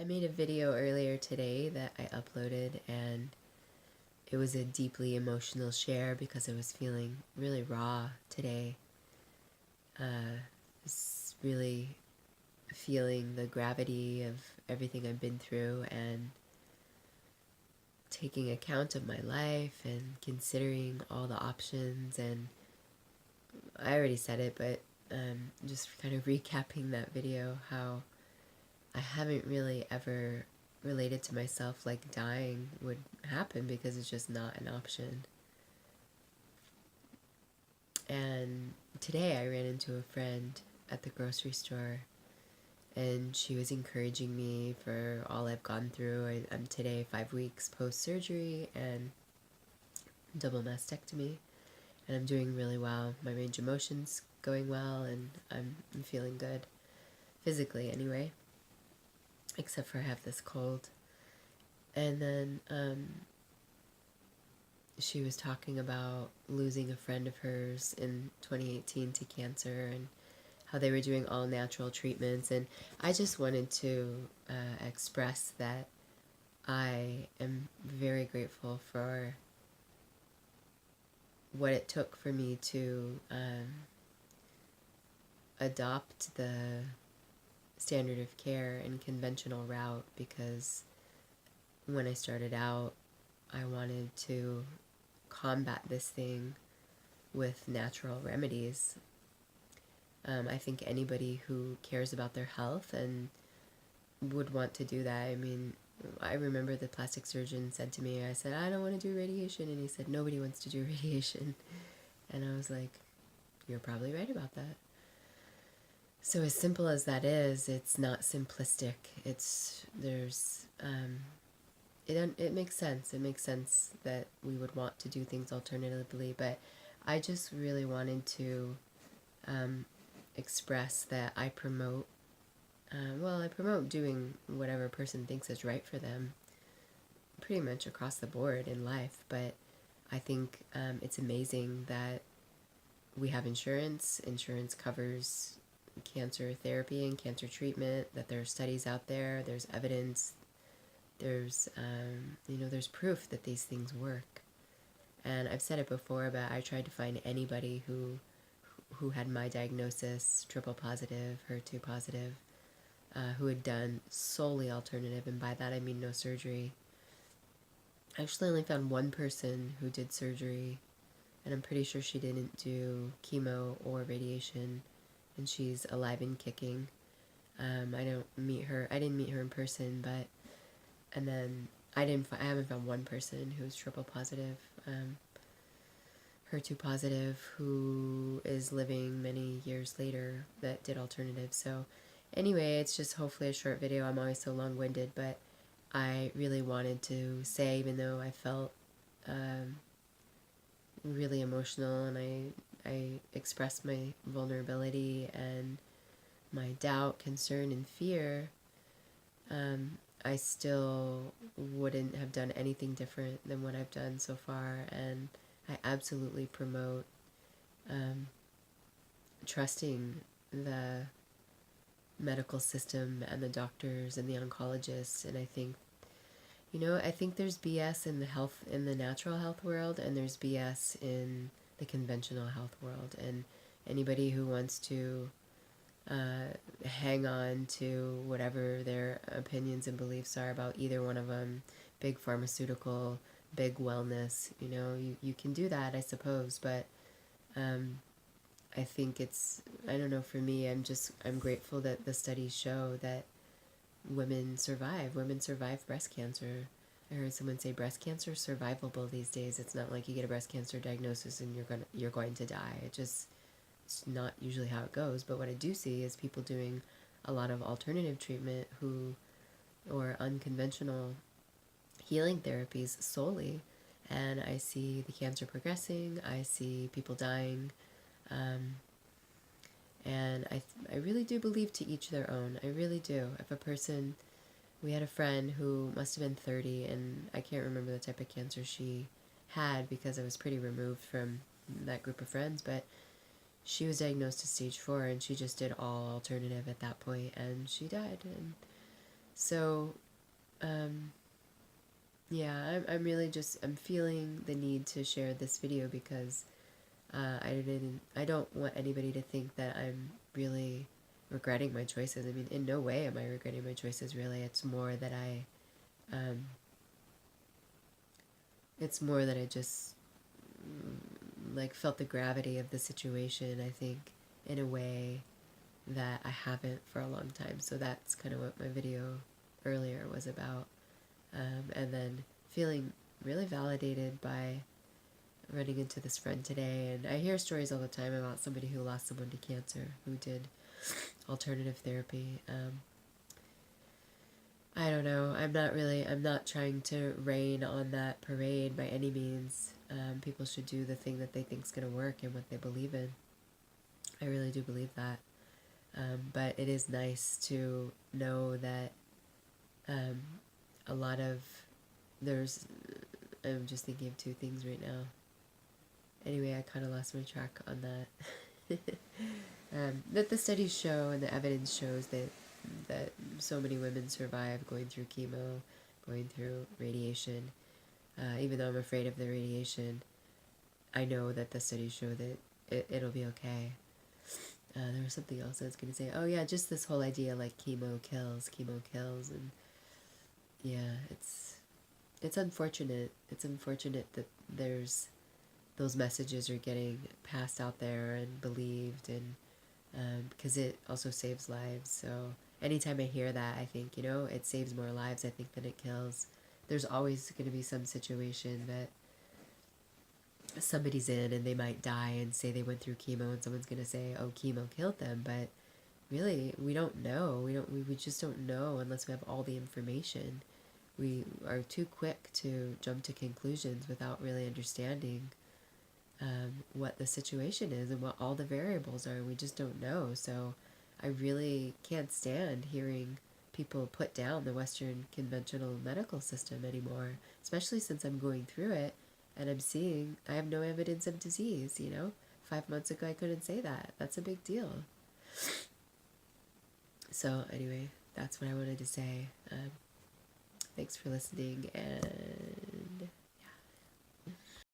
I made a video earlier today that I uploaded, and it was a deeply emotional share because I was feeling really raw today. Just really feeling the gravity of everything I've been through and taking account of my life and considering all the options. And I already said it, but just kind of recapping that video, how I haven't really ever related to myself like dying would happen because it's just not an option. And today I ran into a friend at the grocery store, and she was encouraging me for all I've gone through. I'm today 5 weeks post-surgery and double mastectomy, and I'm doing really well. My range of motion's going well, and I'm feeling good, physically anyway, except for I have this cold. And then she was talking about losing a friend of hers in 2018 to cancer, and how they were doing all natural treatments. And I just wanted to express that I am very grateful for what it took for me to adopt the standard of care and conventional route, because when I started out, I wanted to combat this thing with natural remedies. I think anybody who cares about their health and would want to do that. I mean, I remember the plastic surgeon said to me, I said, I don't want to do radiation. And he said, nobody wants to do radiation. And I was like, you're probably right about that. So as simple as that is, it's not simplistic. It makes sense. It makes sense that we would want to do things alternatively, but I just really wanted to express that I promote doing whatever a person thinks is right for them, pretty much across the board in life. But I think it's amazing that we have insurance. Insurance covers cancer therapy and cancer treatment, that there are studies out there, there's evidence, there's there's proof that these things work. And I've said it before, but I tried to find anybody who had my diagnosis, triple positive, HER2 positive, who had done solely alternative, and by that I mean no surgery. I actually only found one person who did surgery, and I'm pretty sure she didn't do chemo or radiation, and she's alive and kicking. I didn't meet her in person, but, and then I haven't found one person who's triple positive, HER2 positive, who is living many years later, that did alternative. So anyway, it's just hopefully a short video. I'm always so long-winded, but I really wanted to say, even though I felt really emotional, and I expressed my vulnerability and my doubt, concern, and fear, I still wouldn't have done anything different than what I've done so far. And I absolutely promote trusting the medical system and the doctors and the oncologists. And I think, I think there's BS in the natural health world, and there's BS in the conventional health world. And anybody who wants to hang on to whatever their opinions and beliefs are about either one of them, big pharmaceutical, big wellness, you can do that, I suppose. But I think I don't know, for me, I'm grateful that the studies show that women survive breast cancer. I heard someone say breast cancer is survivable these days. It's not like you get a breast cancer diagnosis and you're going to die. It's not usually how it goes. But what I do see is people doing a lot of alternative treatment or unconventional healing therapies solely, and I see the cancer progressing. I see people dying, and I really do believe to each their own. I really do. If a person, we had a friend who must have been 30, and I can't remember the type of cancer she had because I was pretty removed from that group of friends, but she was diagnosed as stage 4, and she just did all alternative at that point, and she died. And So, yeah, I'm really just, I'm feeling the need to share this video because I don't want anybody to think that I'm really regretting my choices. I mean, in no way am I regretting my choices, really. Um, it's more that I just like felt the gravity of the situation, I think, in a way that I haven't for a long time. So that's kind of what my video earlier was about. And then feeling really validated by running into this friend today. And I hear stories all the time about somebody who lost someone to cancer, who did alternative therapy. I don't know. I'm not trying to rain on that parade by any means. People should do the thing that they think is going to work and what they believe in. I really do believe that. But it is nice to know that um, a lot of there's. I'm just thinking of two things right now. Anyway, I kind of lost my track on that. That the studies show and the evidence shows that so many women survive going through chemo, going through radiation. Even though I'm afraid of the radiation, I know that the studies show that it'll be okay. There was something else I was going to say. Oh yeah, just this whole idea like chemo kills, and yeah, it's unfortunate. It's unfortunate that there's those messages are getting passed out there and believed, and because it also saves lives. So anytime I hear that, I think, it saves more lives, I think, than it kills. There's always going to be some situation that somebody's in and they might die and say they went through chemo, and someone's going to say, oh, chemo killed them. But really, we don't know. We just don't know unless we have all the information. We are too quick to jump to conclusions without really understanding what the situation is and what all the variables are. We just don't know. So I really can't stand hearing people put down the Western conventional medical system anymore, especially since I'm going through it and I'm seeing I have no evidence of disease. 5 months ago I couldn't say that. That's a big deal. So anyway, that's what I wanted to say. Thanks for listening, and